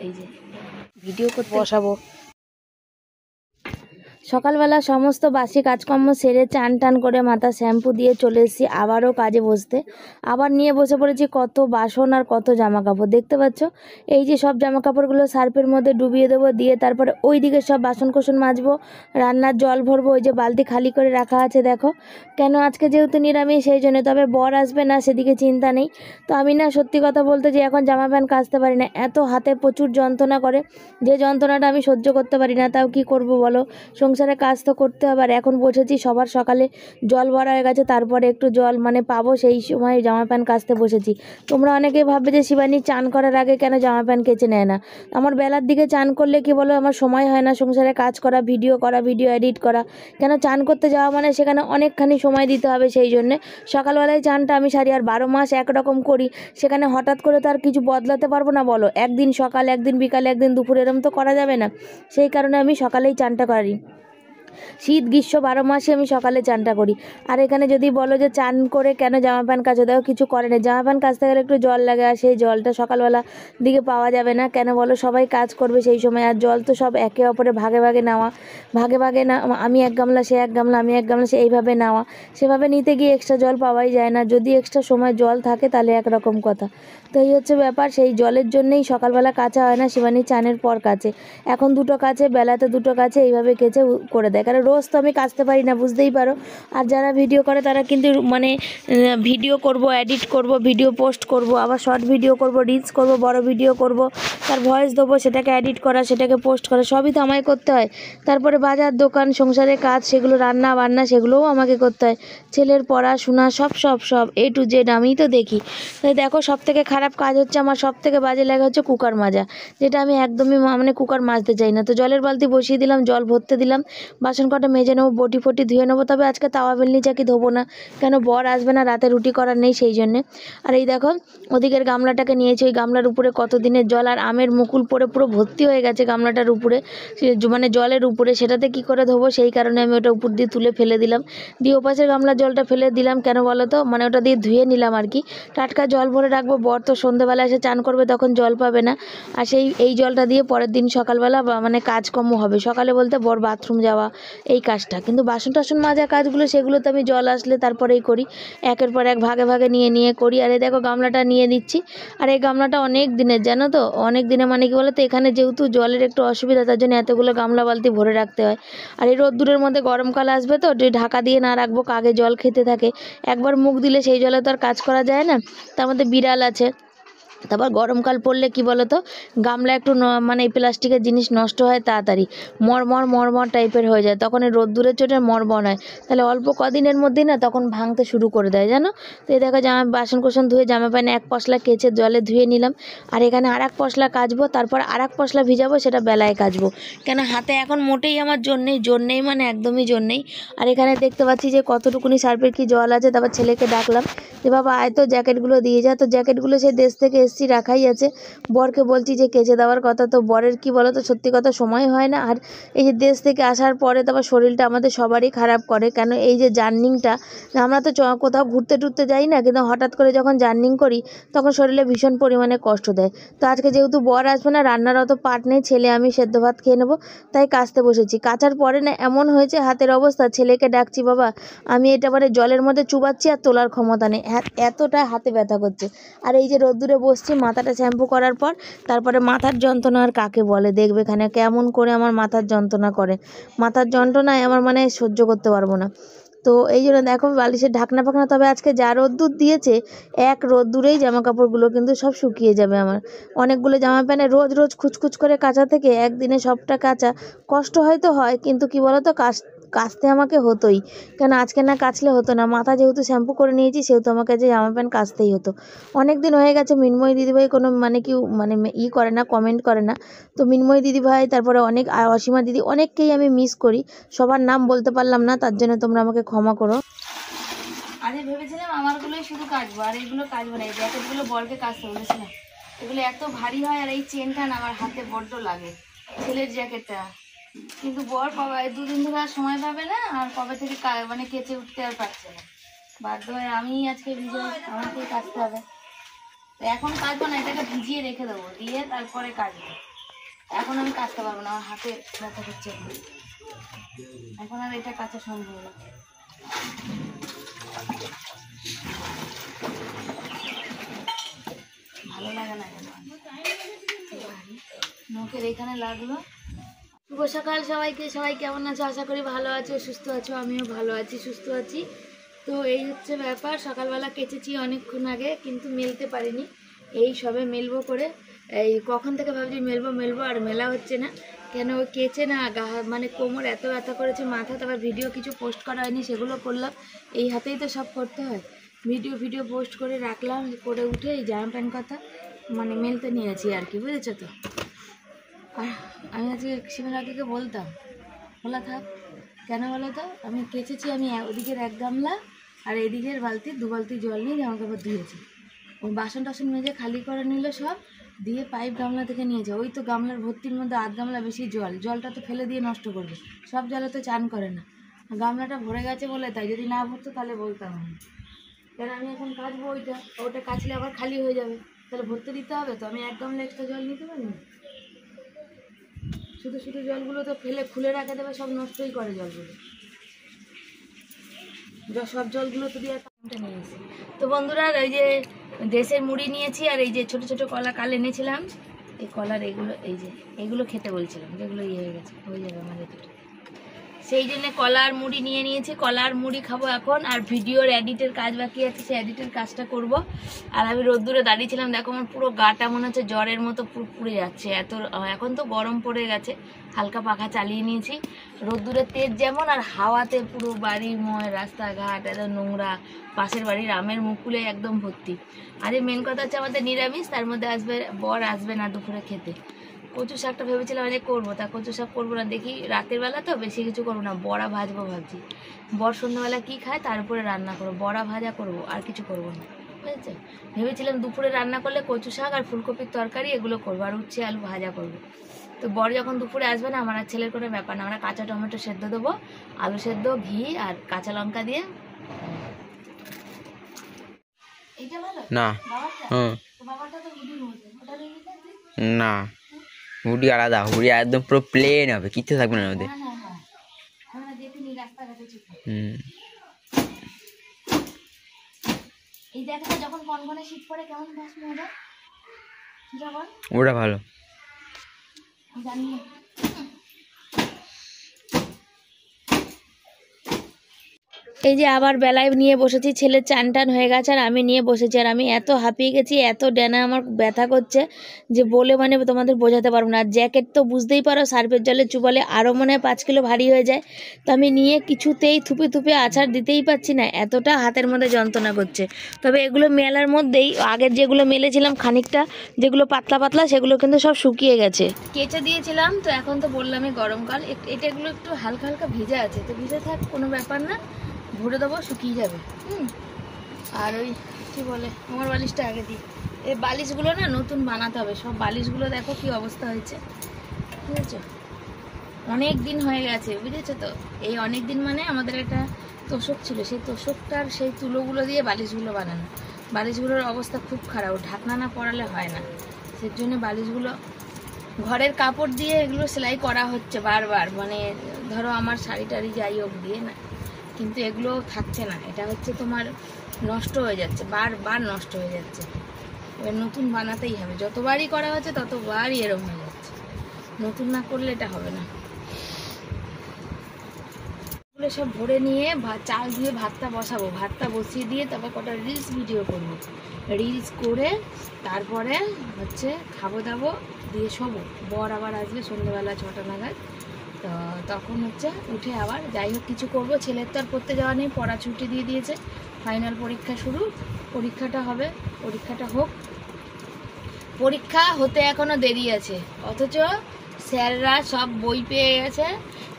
এই যে ভিডিও করতে বসাবো। সকালবেলা সমস্ত বাসি কাজকর্ম সেরে চান টান করে মাথা শ্যাম্পু দিয়ে চলে এসেছি আবারও কাজে বসতে। আবার নিয়ে বসে পড়েছি কত বাসন আর কত জামা কাপড়। দেখতে পাচ্ছ এই যে সব জামা কাপড়গুলো সার্ফের মধ্যে ডুবিয়ে দেবো, দিয়ে তারপরে ওই দিকে সব বাসন কোসন মাজবো, রান্নার জল ভরবো। ওই যে বালতি খালি করে রাখা আছে দেখো, কেন আজকে যেহেতু নিরামিষ সেই জন্য। তবে বর আসবে না সেদিকে চিন্তা নেই। তো আমি না সত্যি কথা বলতে যে এখন জামা প্যান্ট কাচতে পারি না, এত হাতে প্রচুর যন্ত্রণা করে, যে যন্ত্রণাটা আমি সহ্য করতে পারি না। তাও কি করব বলো, সংসারে কাজ তো করতে হবে। আর এখন বসেছি সবার সকালে জল ভরা হয়ে গেছে, তারপরে একটু জল মানে পাবো সেই সময় জামা প্যান্ট কাচতে বসেছি। তোমরা অনেকেই ভাববে যে শিবানী চান করার আগে কেন জামা প্যান্ট কেচে নেয় না। আমার বেলার দিকে চান করলে কি বলো, আমার সময় হয় না সংসারে কাজ করা, ভিডিও এডিট করা। কেন চান করতে যাওয়া মানে সেখানে অনেকখানি সময় দিতে হবে, সেই জন্যে সকালবেলায় চানটা আমি সারি। আর 12 মাস একরকম করি, সেখানে হঠাৎ করে তো আর কিছু বদলাতে পারবো না বলো। একদিন সকাল, একদিন বিকাল, একদিন দুপুর, এরম তো করা যাবে না। সেই কারণে আমি সকালেই চানটা করি। শীত গ্রীষ্ম 12 মাসে আমি সকালে চানটা করি। আর এখানে যদি বলো যে চান করে কেন জামা প্যান্ট কাচো, দেখো কিছু করে না, জামা প্যান্ট কাচতে গেলে একটু জল লাগে, আর সেই জলটা সকালবেলা দিকে পাওয়া যাবে না। কেন বলো, সবাই কাজ করবে সেই সময়, আর জল তো সব একে অপরে ভাগে ভাগে নেওয়া, না আমি এক গামলা সে এক গামলা, আমি এক গামলা সে, এইভাবে নেওয়া। সেভাবে নিতে গিয়ে এক্সট্রা জল পাওয়াই যায় না। যদি এক্সট্রা সময় জল থাকে তাহলে একরকম কথা। তো এই হচ্ছে ব্যাপার, সেই জলের জন্যেই সকালবেলা কাচা হয় না। শিবানী চানের পর কাচে, এখন দুটো কাচে, বেলাতে দুটো কাচে, এইভাবে কেচে করে দেয়। কারণ রোজ তো আমি কাচতে পারি না, বুঝতেই পারো। আর যারা ভিডিও করে তারা কিন্তু মানে ভিডিও করব, এডিট করব, ভিডিও পোস্ট করব, আবার শর্ট ভিডিও করব, রিলস করব, বড় ভিডিও করব, তার ভয়েস দেবো, সেটাকে এডিট করা, সেটাকে পোস্ট করা, সবই তো আমায় করতে হয়। তারপরে বাজার দোকান সংসারের কাজ, সেগুলো রান্না বান্না, সেগুলোও আমাকে করতে হয়। ছেলের পড়াশোনা সব A to Z আমিই তো দেখি। তাই দেখো, সব থেকে খারাপ কাজ হচ্ছে আমার, সব থেকে বাজে লাগে হচ্ছে কুকার মাজা, যেটা আমি একদমই মানে কুকার মাজতে চাই না। তো জলের বালতি বসিয়ে দিলাম, জল ভরতে দিলাম, বাসন কটা মেজে নেবো, বটি ফটি ধুয়ে নেবো। তবে আজকে তাওয়া বেলনি চাকি ধোবো না, কেন বর আসবে না, রাতে রুটি করার নেই সেই জন্যে। আর এই দেখো ওদিকের গামলাটাকে নিয়েছি, ওই গামলার উপরে কত দিনের জল আর আমের মুকুল পড়ে পুরো ভর্তি হয়ে গেছে গামলাটার উপরে, মানে জলের উপরে। সেটাতে কি করে ধোবো, সেই কারণে আমি ওটা উপর দিয়ে তুলে ফেলে দিলাম, দিয়ে ওপাশের গামলার জলটা ফেলে দিলাম। কেন বলো তো, মানে ওটা দিয়ে ধুয়ে নিলাম আর কি, টাটকা জল ভরে রাখবো। বর তো সন্ধ্যেবেলা এসে চান করবে, তখন জল পাবে না। আর এই জলটা দিয়ে পরের দিন সকালবেলা মানে কাজকর্ম হবে। সকালে বলতে বর বাথরুম যাওয়া, এই কাজটা। কিন্তু বাসন টাসন মাজা কাজগুলো, সেগুলো তো আমি জল আসলে তারপরেই করি, একের পর এক ভাগে ভাগে নিয়ে করি। আর এই দেখো গামলাটা নিয়ে দিচ্ছি। আর এই গামলাটা অনেক দিনের, জানো তো, অনেক দিনে মানে কি বলো তো, এখানে যেহেতু জলের একটু অসুবিধা, তার জন্য এতগুলো গামলা বালতি ভরে রাখতে হয়। আর এই রোদ্দুরের মধ্যে গরমকাল আসবে তো, যদি ঢাকা দিয়ে না রাখবো, কাকে জল খেতে থাকে, একবার মুখ দিলে সেই জলে তো আর কাজ করা যায় না। তার মধ্যে বিড়াল আছে। তারপর গরমকাল পড়লে কি বলো তো, গামলা একটু মানে এই প্লাস্টিকের জিনিস নষ্ট হয় তাড়াতাড়ি, মরমর টাইপের হয়ে যায়, তখন এই রোদ্দুরের চোটে মরমর হয়। তাহলে অল্প কদিনের মধ্যেই না তখন ভাঙতে শুরু করে দেয়, জানো তো। এই দেখো বাসন কোসন ধুয়ে জামা প্যান্ট এক পশলা কেচে জলে ধুয়ে নিলাম। আর এখানে আর এক পশলা কাচবো, তারপর আর এক পশলা ভিজাবো, সেটা বেলায় কাচবো। কেন হাতে এখন মোটেই আমার জোর নেই, মানে একদমই জোর নেই। আর এখানে দেখতে পাচ্ছি যে কতটুকুনি সার্ফের কি জল আছে। তারপর ছেলেকে ডাকলাম যে বাবা আয় তো, জ্যাকেটগুলো দিয়ে যা। তো জ্যাকেটগুলো সে দেশ থেকে এসছি রাখাই আছে। বরকে বলছি যে কেচে দেওয়ার কথা, তো বরের কি বলো তো, সত্যি কথা সময় হয় না। আর এই যে দেশ থেকে আসার পরে তারপর শরীরটা আমাদের সবারই খারাপ করে। কেন এই যে জার্নিংটা, আমরা তো কোথাও ঘুরতে টুরতে যাই না, কিন্তু হঠাৎ করে যখন জার্নিং করি তখন শরীরে ভীষণ পরিমাণে কষ্ট দেয়। তো আজকে যেহেতু বর আসবে না, রান্নার অত পাট নেই, ছেলে আমি সেদ্ধ ভাত খেয়ে নেবো, তাই কাচতে বসেছি। কাচার পরে না এমন হয়েছে হাতের অবস্থা, ছেলেকে ডাকছি বাবা, আমি এটা মানে জলের মধ্যে চুবাচ্ছি আর তোলার ক্ষমতা নেই, এতটা হাতে ব্যথা করছে। আর এই যে রোদ্দুরে বসছি, মাথাটা শ্যাম্পু করার পর তারপরে মাথার যন্ত্রণা আর কাকে বলে, দেখবে এখানে কেমন করে আমার মাথার যন্ত্রণা করে। মাথার যন্ত্রণায় আমার মানে সহ্য করতে পারবো না। তো এই জন্য দেখো বালিশের ঢাকনা ফাকনা, তবে আজকে যা রোদ্দুর দিয়েছে, এক রোদ্দুরেই জামা কাপড়গুলো কিন্তু সব শুকিয়ে যাবে আমার। অনেকগুলো জামা প্যান্ট রোজ খুচখুচ করে কাচা থেকে একদিনে সবটা কাচা কষ্ট হয়তো হয়, কিন্তু কি বলো তো, কাচতে আমাকে হতোই। কেন আজকে না কাচলে হতো না, মাথা যেহেতু শ্যাম্পু করে নিয়েছি, সেহেতু আমাকে যে জামা প্যান্ট কাচতেই হতো। অনেক দিন হয়ে গেছে মিনময়ী দিদিভাই কোনো মানে কি মানে করে না, কমেন্ট করে না। তো মিনময়ী দিদিভাই, তারপরে অনেক অসীমা দিদি, অনেককেই আমি মিস করি। সবার নাম বলতে পারলাম না, তার জন্য তোমরা আমাকে ক্ষমা করো। আজ ভেবেছিলাম আমারগুলোই শুধু কাচবো, আর এইগুলো কাচবো না। এই জ্যাকেটগুলো বরকে কাচতে বলেছিলাম, এগুলো এত ভারী হয়, আর এই চেনটা না আমার হাতে বড্ড লাগে, ছেলের জ্যাকেটটা। কিন্তু বর কবে, 2 দিন ধরে আর সময় পাবে না, আর কবে থেকে মানে কেচে উঠতে আর পারছে না, বাধ্য হয়ে আমি আজকে আমাকেই কাচতে হবে। তো এখন কাচবো না, এটাকে ভিজিয়ে রেখে দেবো, দিয়ে তারপরে কাচবো। এখন আমি কাচতে পারবো না, আমার হাতে ব্যথা করছে এখন আর এটা কাচা সম্ভব না। ভালো লাগে না, মুখের এখানে লাগলো। শুভ সকাল সবাইকে, সবাই কেমন আছো? আশা করি ভালো আছো, সুস্থ আছো। আমিও ভালো আছি, সুস্থ আছি। তো এই হচ্ছে ব্যাপার, সকালবেলা কেচেছি অনেকক্ষণ আগে, কিন্তু মেলতে পারিনি। এই সবে মেলবো করে, এই কখন থেকে ভাবছি মেলবো আর মেলা হচ্ছে না। কেন কেচে না মানে কোমর এত ব্যথা করেছে, মাথা তো আবার ভিডিও কিছু পোস্ট করা হয়নি, সেগুলো করলাম। এই হাতেই তো সব করতে হয়। ভিডিও পোস্ট করে রাখলাম, করে উঠে এই জামা প্যান্ট কথা মানে মেলতে নিয়েছি আর কি, বুঝেছো তো। আর আমি আজকে সীমারাকে বলতাম, বলা থাক কেন বলো তো, আমি কেচেছি, আমি ওদিকের 1 গামলা আর এদিকের বালতি 2 বালতি জল নিয়ে জামা কাপড় ধুয়েছি। ওই বাসন টাসন মেজে খালি করে নিল সব, দিয়ে পাইপ গামলা থেকে নিয়েছে। ওই তো গামলার ভর্তির মধ্যে 8 গামলা বেশি জলটা তো ফেলে দিয়ে নষ্ট করবে, সব জলে তো চান করে না। গামলাটা ভরে গেছে বলে তাই, যদি না ভরতো তাহলে বলতাম আমি। কেন আমি এখন কাচবো, ওটা কাচলে আবার খালি হয়ে যাবে, তাহলে ভরতে দিতে হবে। তো আমি 1 গামলা এক্সট্রা জল নিতে পারি না। শুধু জলগুলো তো খুলে রাখে দেবে, সব নষ্টই করে জলগুলো, সব জলগুলো তো দিয়ে নিয়েছি। তো বন্ধুরা, এই যে দেশের মুড়ি নিয়েছি, আর এই যে ছোট ছোট কলা কাল এনেছিলাম, এই কলার এইগুলো খেতে বলছিলাম, যেগুলো হয়ে গেছে, হয়ে যাবে আমাদের, সেই জন্য কলার মুড়ি নিয়ে নিয়েছি। কলার মুড়ি খাবো এখন, আর ভিডিওর এডিটের কাজ বাকি আছে, সেই এডিটের কাজটা করব। আর আমি রোদ্দুরে দাঁড়িয়েছিলাম, দেখো আমার পুরো গাটা মনে হচ্ছে জ্বরের মতো পুরো পুড়ে যাচ্ছে এত। এখন তো গরম পড়ে গেছে, হালকা পাখা চালিয়ে নিয়েছি। রোদ্দুরের তেজ যেমন, আর হাওয়াতে পুরো বাড়িময়, রাস্তাঘাট এত নোংরা, পাশের বাড়ির আমের মুকুলে একদম ভর্তি। আর এই মেন কথা হচ্ছে আমাদের নিরামিষ, তার মধ্যে বর আসবে না দুপুরে খেতে। কচু শাকটা ভেবেছিলাম আজকে করবো, তা কচু শাক করবো না, দেখি রাতের বেলা তো বেশি কিছু করবো না, বড়া ভাজবো ভাবছি। বর সন্ধ্যাবেলা কী খায় তার উপরে রান্না করবো, বড়া ভাজা করবো, আর কিছু করবো না, বুঝেছে। ভেবেছিলাম দুপুরে রান্না করলে কচু শাক আর ফুলকপির তরকারি এগুলো করবো, আর উচ্ছে আলু ভাজা করবো। তো বর যখন দুপুরে আসবে না, আমার আর ছেলের কোনো ব্যাপার না, আমরা কাঁচা টমেটো সেদ্ধ দেবো, আলু সেদ্ধ, ঘি আর কাঁচা লঙ্কা দিয়ে। এইটা ভালো না, বাবারটা তো না, হুডি আলাদা, হুডি একদম পুরো প্লেন হবে, কিচ্ছু থাকবে না ওদের। ওটা ভালো জানি। এই যে আবার বেলায় নিয়ে বসেছি, ছেলে চান টান হয়ে গেছে আর আমি নিয়ে বসেছি। আর আমি এত হাঁপিয়ে গেছি, এত ডানা আমার ব্যথা করছে যে বলে মানে তোমাদের বোঝাতে পারবো না। আর জ্যাকেট তো বুঝতেই পারো, সার্ফের জলে চুবালে আরও মনে হয় 5 কিলো ভারী হয়ে যায়। তো আমি নিয়ে কিছুতেই থুপে আছাড় দিতেই পারছি না, এতটা হাতের মধ্যে যন্ত্রণা করছে। তবে এগুলো মেলার মধ্যেই, আগের যেগুলো মেলেছিলাম খানিকটা, যেগুলো পাতলা সেগুলো কিন্তু সব শুকিয়ে গেছে, কেচে দিয়েছিলাম। তো এখন তো বললামই গরমকাল, এগুলো একটু হালকা হালকা ভিজে আছে, তো ভিজে থাক, কোনো ব্যাপার না, ভরে দেবো, শুকিয়ে যাবে। আর ওই কী বলে, আমার বালিশটা আগে দিই। এই বালিশগুলো না নতুন বানাতে হবে, সব বালিশগুলো দেখো কি অবস্থা হয়েছে, বুঝেছো। অনেক দিন হয়ে গেছে, বুঝেছো তো। এই অনেক দিন মানে আমাদের একটা তোষক ছিল, সেই তোষকটার সেই তুলোগুলো দিয়ে বালিশগুলো বানানো। বালিশগুলোর অবস্থা খুব খারাপ, ঢাকনা না পরালে হয় না, সেই জন্য বালিশগুলো ঘরের কাপড় দিয়ে এগুলো সেলাই করা হচ্ছে বারবার, মানে ধরো আমার শাড়ি টাড়ি যাই হোক দিয়ে না, কিন্তু এগুলো থাকছে না। এটা হচ্ছে তোমার নষ্ট হয়ে যাচ্ছে, বারবার নষ্ট হয়ে যাচ্ছে। এবার নতুন বানাতেই হবে, যতবারই করা হচ্ছে ততবারই এরকম হয়ে যাচ্ছে, নতুন না করলে এটা হবে না। এগুলো সব ভরে নিয়ে চাল ধুয়ে ভাতটা বসাবো, ভাতটা বসিয়ে দিয়ে তারপর কটা রিলস ভিডিও করবো, রিলস করে তারপরে হচ্ছে খাবো দাবো দিয়ে শোবো। বর আবার আসবে সন্ধ্যেবেলা 6টা নাগাদ, তো তখন হচ্ছে উঠে আবার যাই হোক কিছু করবো। ছেলের তো আর পড়তে যাওয়া নেই, পড়া ছুটি দিয়ে দিয়েছে, ফাইনাল পরীক্ষা শুরু, পরীক্ষাটা হবে, পরীক্ষাটা হোক। পরীক্ষা হতে এখনও দেরি আছে, অথচ স্যাররা সব বই পেয়ে গেছে।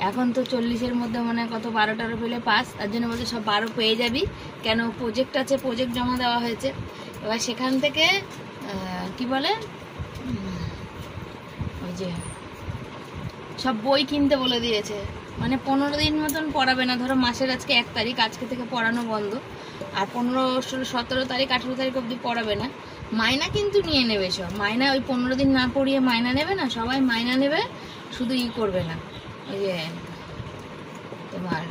এখন তো 40-এর মধ্যে মনে হয় কত 12-13 পেলে পাস, তার জন্য বলছে সব 12 পেয়ে যাবি, কেন প্রজেক্ট আছে, প্রজেক্ট জমা দেওয়া হয়েছে। এবার সেখান থেকে কি বলে, ওই যে সব বই কিনতে বলে দিয়েছে, মানে 15 দিন মতন পড়াবে না। ধরো মাসের আজকে 1 তারিখ, আজকে থেকে পড়ানো বন্ধ, আর 15, 16, 17 তারিখ, 18 তারিখ অবধি পড়াবে না। মাইনা কিন্তু নিয়ে নেবে সব, মাইনা ওই 15 দিন না পড়িয়ে মাইনা নেবে না, সবাই মাইনা নেবে, শুধু ই করবে না, ওই যে তোমার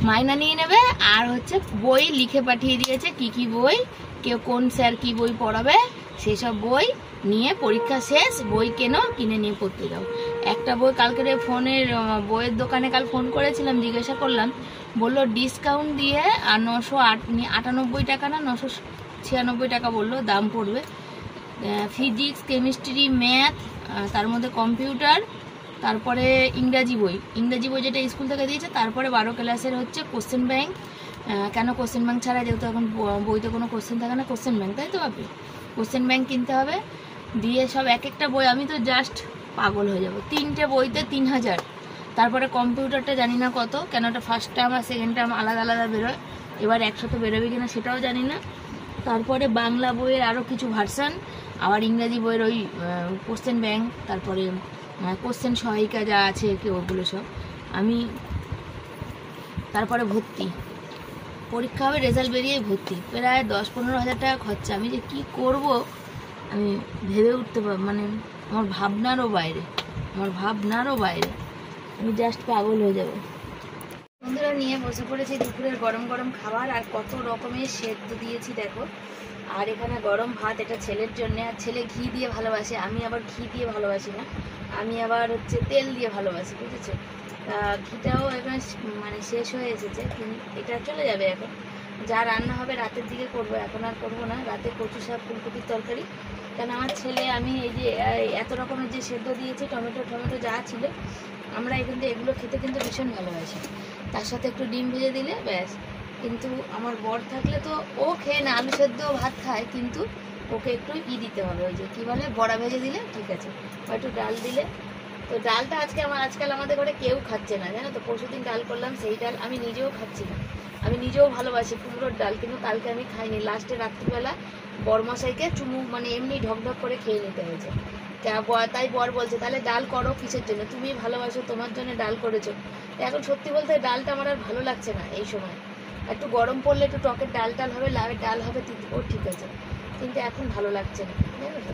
মাইনা নিয়ে নেবে। আর হচ্ছে বই লিখে পাঠিয়ে দিয়েছে কি কি বই, কেউ কোন স্যার কি বই পড়াবে, সেসব বই নিয়ে পরীক্ষা শেষ বই কিনে নিয়ে পড়তে যাও। একটা বই কালকে ফোনের বইয়ের দোকানে কাল ফোন করেছিলাম, জিজ্ঞাসা করলাম, বললো ডিসকাউন্ট দিয়ে আর 998 টাকা না 996 টাকা বললো দাম পড়বে। ফিজিক্স, কেমিস্ট্রি, ম্যাথ, তার মধ্যে কম্পিউটার, তারপরে ইংরাজি বই যেটা স্কুল থেকে দিয়েছে, তারপরে 12 ক্লাসের হচ্ছে কোশ্চেন ব্যাংক। কেন কোশ্চেন ব্যাংক ছাড়া, যেহেতু এখন বইতে কোনো কোশ্চেন থাকে না, কোশ্চেন ব্যাংক, তাই তো ভাবি কোশ্চেন ব্যাংক কিনতে হবে। দিয়ে সব এক একটা বই, আমি তো জাস্ট পাগল হয়ে যাবো, 3টে বইতে 3000। তারপরে কম্পিউটারটা জানি না কত, কেন ওটা ফার্স্ট টার্ম আর সেকেন্ড টার্ম আলাদা আলাদা বেরোয়, এবার একসাথে বেরোবে কিনা সেটাও জানি না। তারপরে বাংলা বইয়ের আরও কিছু ভার্সান, আবার ইংরাজি বইয়ের ওই কোশ্চেন ব্যাংক, তারপরে কোশ্চেন সহায়িকা যা আছে কি ওগুলো সব। আমি তারপরে ভর্তি, পরীক্ষা হবে, রেজাল্ট বেরিয়ে ভর্তি, প্রায় 10-15 হাজার টাকা খরচা। আমি যে কি করব আমি ভেবে উঠতে মানে আমার ভাবনারও বাইরে, আমি জাস্ট পাগল হয়ে যাব। বন্ধুরা নিয়ে বসে পড়েছি দুপুরের গরম গরম খাবার, আর কত রকমের সেদ্ধ দিয়েছি দেখো। আর এখানে গরম ভাত, এটা ছেলের জন্য, আর ছেলে ঘি দিয়ে ভালোবাসে, আমি আবার ঘি দিয়ে ভালোবাসি না, আমি আবার হচ্ছে তেল দিয়ে ভালোবাসি, বুঝেছো। ঘিটাও এখন মানে শেষ হয়ে এসেছে, এটা চলে যাবে এখন। যা রান্না হবে রাতের দিকে করব, এখন আর করবো না। রাতে কচু শাক, ফুলকপির তরকারি, কারণ আমার ছেলে, আমি এই যে এত রকমের যে সেদ্ধ দিয়েছি, টমেটো যা ছিল, আমরা কিন্তু এগুলো খেতে কিন্তু ভীষণ ভালোবাসি। তার সাথে একটু ডিম ভেজে দিলে ব্যাস। কিন্তু আমার বর থাকলে তো ও খেয়ে না, আলু সেদ্ধ ভাত খায়, কিন্তু ওকে একটু দিতে হবে, ওই যে কী বলে বড়া ভেজে দিলে ঠিক আছে, বা একটু ডাল দিলে। তো ডালটা আজকাল আমাদের ঘরে কেউ খাচ্ছে না, জানো তো। পরশুদিন ডাল করলাম, সেই ডাল আমি নিজেও খাচ্ছি না, আমি নিজেও ভালোবাসি কুমড়োর ডাল, কিন্তু কালকে আমি খাইনি। লাস্টে রাত্রিবেলা বরমশাইকে চুমু মানে এমনি ঢকঢক করে খেয়ে নিতে হয়েছে। তাই বর বলছে, তাহলে ডাল করো কিসের জন্য, তুমি ভালোবাসো, তোমার জন্য ডাল করেছো। এখন সত্যি বলতে ডালটা আমার আর ভালো লাগছে না এই সময়। একটু গরম পড়লে একটু টকের ডাল হবে, লাউয়ের ডাল হবে, ও ঠিক আছে, কিন্তু এখন ভালো লাগছে না, জানো তো।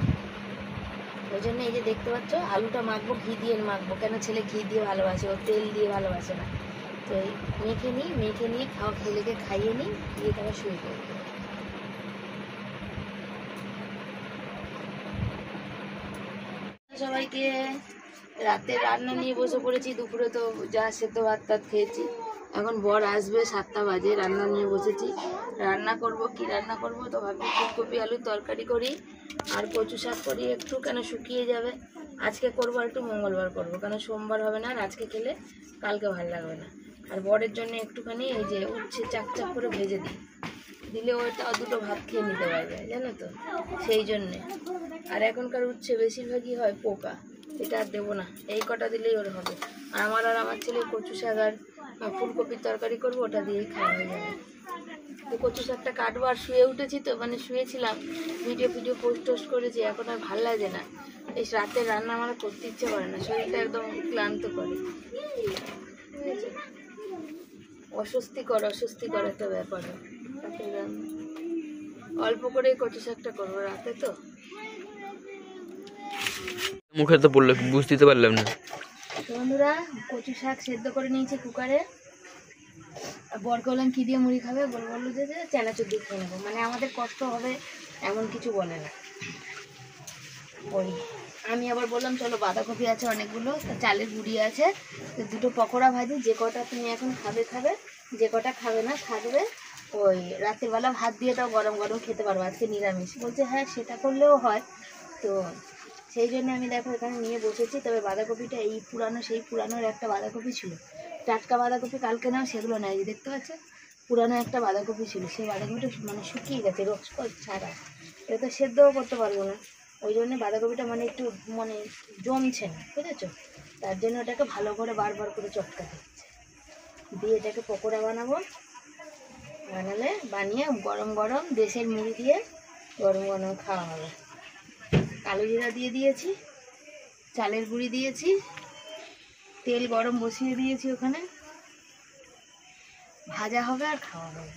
ওই জন্য এই যে দেখতে পাচ্ছ, আলুটা মাখবো, ঘি দিয়ে মাখবো, কেন ছেলে ঘি দিয়ে ভালোবাসে, ও তেল দিয়ে ভালোবাসে না। তো এই মেখে নিয়ে ছেলেকে খাইয়ে নিই, দিয়ে তারা শুয়ে পড়বে। সবাইকে রাতে রান্না নিয়ে বসে পড়েছি। দুপুরে তো যা সেদ্ধ ভাত খেয়েছি, এখন বর আসবে, 7টা বাজে, রান্না নিয়ে বসেছি। রান্না করব, কি রান্না করব, তো ভাবছি ফুলকপি আলুর তরকারি করি আর কচু শাক করি একটু, কেন শুকিয়ে যাবে। আজকে করবো, আর একটু মঙ্গলবার করবো, কেন সোমবার হবে না, আর আজকে খেলে কালকে ভালো লাগবে না। আর বরের জন্য একটুখানি এই যে উচ্ছে চাক করে ভেজে দিলে ওইটা দুটো ভাত খেয়ে নিতে পারবে, জানো তো, সেই জন্যে। আর এখনকার উচ্ছে বেশিরভাগই হয় পোকা, এটা আর দেবো না, এই কটা দিলেই ওর হবে। আর আমার ছেলে কচু শাক আর ফুলকপির তরকারি করবো, ওটা দিয়েই খাওয়া হয়ে যাবে। তো কচু শাকটা কাটবো, আর শুয়ে উঠেছি তো, মানে শুয়েছিলাম, ভিডিও পোস্ট করেছি, এখন আর ভাল লাগে না। এই রাতের রান্না আমার করতে ইচ্ছে করে না, শরীরটা একদম ক্লান্ত করে, ঠিক আছে। অস্বস্তিকর একটা ব্যাপার হয় রাতের রান্না। অল্প করে কচু শাকটা করবো রাতে, তো মুখে তো পড়লো, বুঝতে পারলাম না। বন্ধুরা কচু শাক সেদ্ধ করে নিয়েছি কুকারে। বরকে বললাম কি দিয়ে মুড়ি খাবে, বললো যে চানাচুর দিয়ে খেয়ে নেবো, মানে আমাদের কষ্ট হবে এমন কিছু বলে না। ওই আমি আবার বললাম চলো বাঁধাকপি আছে অনেকগুলো, চালের গুঁড়ি আছে, তো দুটো পকোড়া ভাজি, যে কটা তুমি এখন খাবে, যে কটা খাবে না থাকবে, ওই রাতের বেলা ভাত দিয়ে তাও গরম গরম খেতে পারবো, আজকে নিরামিষ। বলছে হ্যাঁ সেটা করলেও হয়। তো সেই জন্য আমি দেখো এখানে নিয়ে বসেছি। তবে বাঁধাকপিটা সেই পুরানোর একটা বাঁধাকপি ছিল, টাটকা বাঁধাকপি কালকে নাও, সেগুলো নাই, দেখতে পাচ্ছ পুরানো একটা বাঁধাকপি ছিল, সেই বাঁধাকপিটা মানে শুকিয়ে গেছে রস ছাড়া, এটা তো সেদ্ধও করতে পারবো না। ওই জন্য বাঁধাকপিটা মানে একটু মানে জমছে না, বুঝেছো, তার জন্য ওটাকে ভালো করে বারবার করে চটকাতে হচ্ছে। দিয়ে এটাকে পকোড়া বানিয়ে গরম গরম দেশের মুড়ি দিয়ে গরম গরম খাওয়া হবে। কালো জিরা দিয়ে দিয়েছি, চালের গুঁড়ি দিয়েছি, তেল গরম বসিয়ে দিয়েছি, ওখানে ভাজা হবে আর খাওয়া হবে।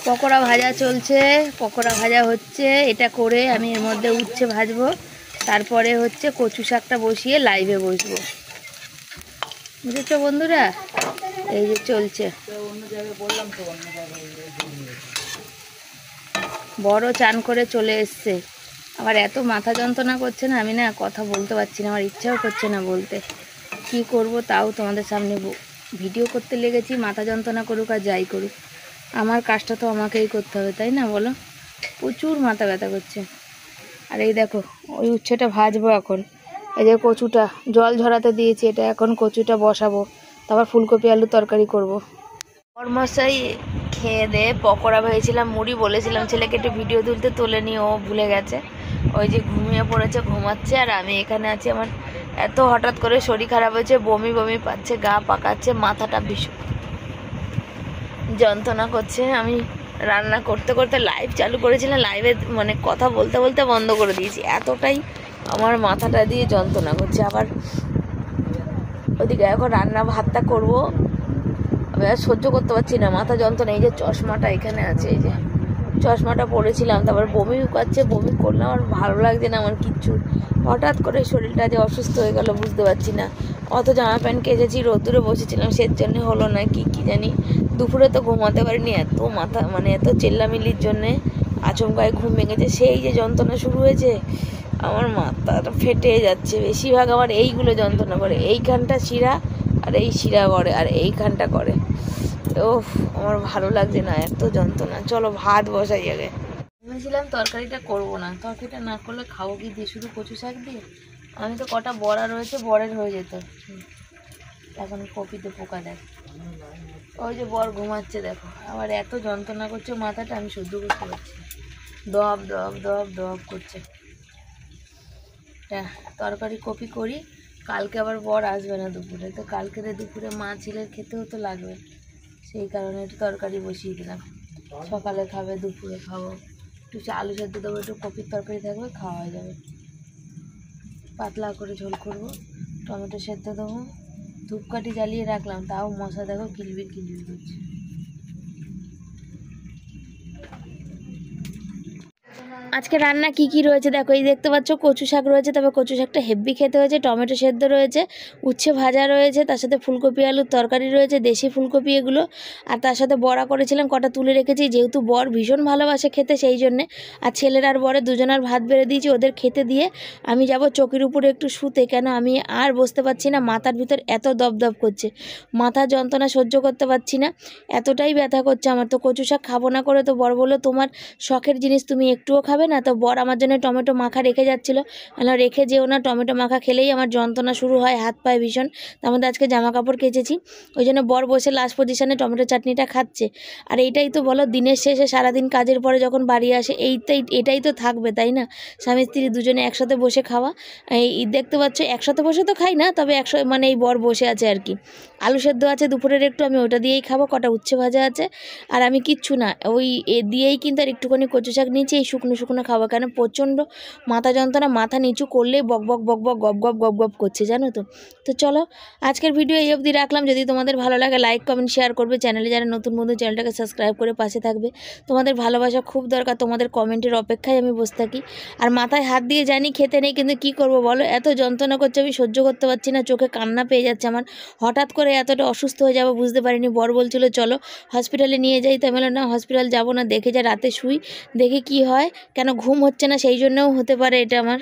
পকোড়া ভাজা চলছে, পকোড়া ভাজা হচ্ছে। এটা করে আমি এর মধ্যে উচ্ছে ভাজবো, তারপরে হচ্ছে কচু শাকটা বসিয়ে লাইভে বসবো। বুঝেছো বন্ধুরা? এই যে চলছে। বড় চান করে চলে এসছে, আবার এত মাথা যন্ত্রণা করছে না, আমি না কথা বলতে পারছি না, আমার ইচ্ছাও করছে না বলতে। কি করব তাও তোমাদের সামনে ভিডিও করতে লেগেছি, মাথা যন্ত্রণা করুক আর যাই করুক, আমার কাজটা তো আমাকেই করতে হবে, তাই না বলো? প্রচুর মাথা ব্যথা করছে। আর এই দেখো ওই উচ্ছেটা ভাজবো এখন। এই যে কচুটা জল ঝরাতে দিয়েছি, এটা এখন কচুটা বসাবো, তারপর ফুলকপি আলুর তরকারি করব। কর্মশাই খেয়ে দে পকোড়া ভেবেছিলাম মুড়ি, বলেছিলাম ছেলেকে একটু ভিডিও তুলতে, তোলেনি, ও ভুলে গেছে। ওই যে ঘুমিয়ে পড়েছে, ঘুমাচ্ছে, আর আমি এখানে আছি। আমার এত হঠাৎ করে শরীর খারাপ হয়েছে, বমি বমি পাচ্ছে, গা পাকাচ্ছে, মাথাটা ভীষণ যন্ত্রণা করছে। আমি রান্না করতে করতে লাইভ চালু করেছিলাম, লাইভে মানে কথা বলতে বলতে বন্ধ করে দিয়েছি, এতটাই আমার মাথাটা দিয়ে যন্ত্রণা করছে। আবার ওদিকে এখন রান্না ভাতটা করবো, আমি আর সহ্য করতে পারছি না মাথা যন্ত্রণা। এই যে চশমাটা এখানে আছে, এই যে চশমাটা পরেছিলাম, তারপর বমি পাচ্ছে, বমি করলাম, আর ভালো লাগছে না আমার কিচ্ছু। হঠাৎ করে শরীরটা যে অসুস্থ হয়ে গেল বুঝতে পারছি না। অত জামা প্যান্ট কেচেছি, রোদ্দুরে বসেছিলাম, সের জন্য হলো না কি জানি। দুপুরে তো ঘুমাতে পারিনি, এত মাথা মানে এত চেল্লামিলির জন্যে আচমকায় ঘুম ভেঙেছে। সেই যে যন্ত্রণা শুরু হয়েছে, আমার মাথাটা ফেটে যাচ্ছে। বেশিরভাগ আমার এইগুলো যন্ত্রণা করে, এইখানটা শিরা, আর এই শিরা করে, আর এইখানটা করে। ও আমার ভালো লাগছে না, এত যন্ত্রণা। চলো ভাত বসাই আগে। ভেবেছিলাম তরকারিটা করবো না, তরকারিটা না করলে খাবো কি দিয়ে, শুধু কচু শাক দিয়ে? আমি তো কটা বড়া রয়েছে, বরের হয়ে যেত। এখন কপিতে পোকা দেয়। ওই যে বর ঘুমাচ্ছে দেখো, আবার এত যন্ত্রণা করছে মাথাটা, আমি সহ্য করতে পারছি না। দব দব দব দব করছে। তরকারি কপি করি, কালকে আবার বর আসবে না দুপুরে, তো কালকের দুপুরে মা ছেলের খেতেও তো লাগবে, সেই কারণে একটু তরকারি বসিয়ে দিলাম। সকালে খাবে, দুপুরে খাবো, একটু আলু সেদ্ধ দেবো, একটু কপির তরকারি থাকবে, খাওয়া হয়ে যাবে। পাতলা করে ঝোল করবো, টমেটো সেদ্ধ দেবো। ধূপকাঠি জ্বালিয়ে রাখলাম, তাও মশা দেখো কিলবিল কিলবিল করছে। আজকে রান্না কি কি রয়েছে দেখো, এই দেখতে পাচ্ছ কচু শাক রয়েছে, তবে কচু শাকটা হেভি খেতে হয়েছে। টমেটো সেদ্ধ রয়েছে, উচ্ছে ভাজা রয়েছে, তার সাথে ফুলকপি আলুর তরকারি রয়েছে, দেশি ফুলকপি এগুলো। আর তার সাথে বড়া করেছিলাম, কটা তুলে রেখেছি, যেহেতু বর ভীষণ ভালোবাসে খেতে সেই জন্যে। আর ছেলের আর বরের দুজনের ভাত বেড়ে দিয়েছি, ওদের খেতে দিয়ে আমি যাব চকির উপরে একটু শুতে। কেন আমি আর বসতে পারছি না, মাথার ভিতর এত দপদপ করছে, মাথা যন্ত্রণা সহ্য করতে পারছি না, এতটাই ব্যথা করছে আমার। তো কচু শাক খাবো না করে তো বর বললো তোমার শখের জিনিস তুমি একটুও খাবে না? তো বর আমার জন্য টমেটো মাখা রেখে যাচ্ছিলো, রেখে যেও না, টমেটো মাখা খেলেই আমার যন্ত্রণা শুরু হয়, হাত পায়ে ভীষণ। তার মধ্যে আজকে জামা কাপড় কেচেছি, ওই জন্য বর বসে লাস্ট পজিশনে টমেটো চাটনিটা খাচ্ছে। আর এইটাই তো বলো, দিনের শেষে সারাদিন কাজের পরে যখন বাড়ি আসে এটাই তো থাকবে, তাই না? স্বামী স্ত্রী দুজনে একসাথে বসে খাওয়া। এই দেখতে পাচ্ছ একসাথে বসে তো খাই না, তবে মানে এই বর বসে আছে আর কি। আলু সেদ্ধ আছে দুপুরের একটু, আমি ওটা দিয়েই খাবো, কটা উচ্ছে ভাজা আছে, আর আমি কিচ্ছু না, ওই দিয়েই কিন্তু আর একটুখানি কচু শাক নিয়েছি, এই শুকনো শুকনো খাবো। কেন প্রচণ্ড মাথা যন্ত্রণা, মাথা নিচু করলেই বক বক বক বক গপ গপ গপ গপ করছে, জানো তো। তো চলো আজকের ভিডিও এই অবধি রাখলাম। যদি তোমাদের ভালো লাগে লাইক কমেন্ট শেয়ার করবে, চ্যানেলে যারা নতুন বন্ধু চ্যানেলটাকে সাবস্ক্রাইব করে পাশে থাকবে। তোমাদের ভালোবাসা খুব দরকার, তোমাদের কমেন্টের অপেক্ষায় আমি বসে থাকি। আর মাথায় হাত দিয়ে জানি খেতে নেই, কিন্তু কি করব বলো, এত যন্ত্রণা করছে, আমি সহ্য করতে পারছি না, চোখে কান্না পেয়ে যাচ্ছে আমার। হঠাৎ করে এতটা অসুস্থ হয়ে যাবো বুঝতে পারিনি। বর বলছিল চলো হসপিটালে নিয়ে যাই, তো আমি বললাম না হসপিটাল যাবো না, দেখে যা রাতে শুই, দেখে কি হয়। কেন ঘুম হচ্ছে না সেই জন্যও হতে পারে এটা আমার।